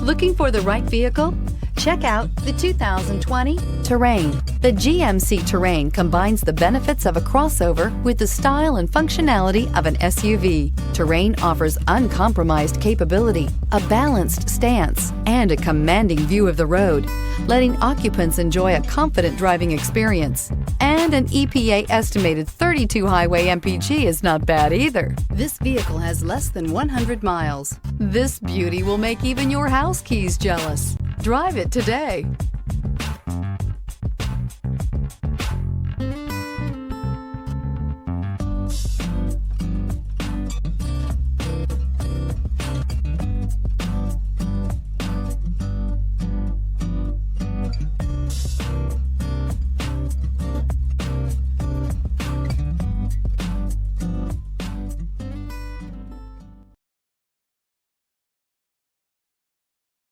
Looking for the right vehicle? Check out the 2020 Terrain. The GMC Terrain combines the benefits of a crossover with the style and functionality of an SUV. Terrain offers uncompromised capability, a balanced stance, and a commanding view of the road, letting occupants enjoy a confident driving experience. And an EPA estimated 32 highway MPG is not bad either. This vehicle has less than 100 miles. This beauty will make even your house keys jealous. Drive it today.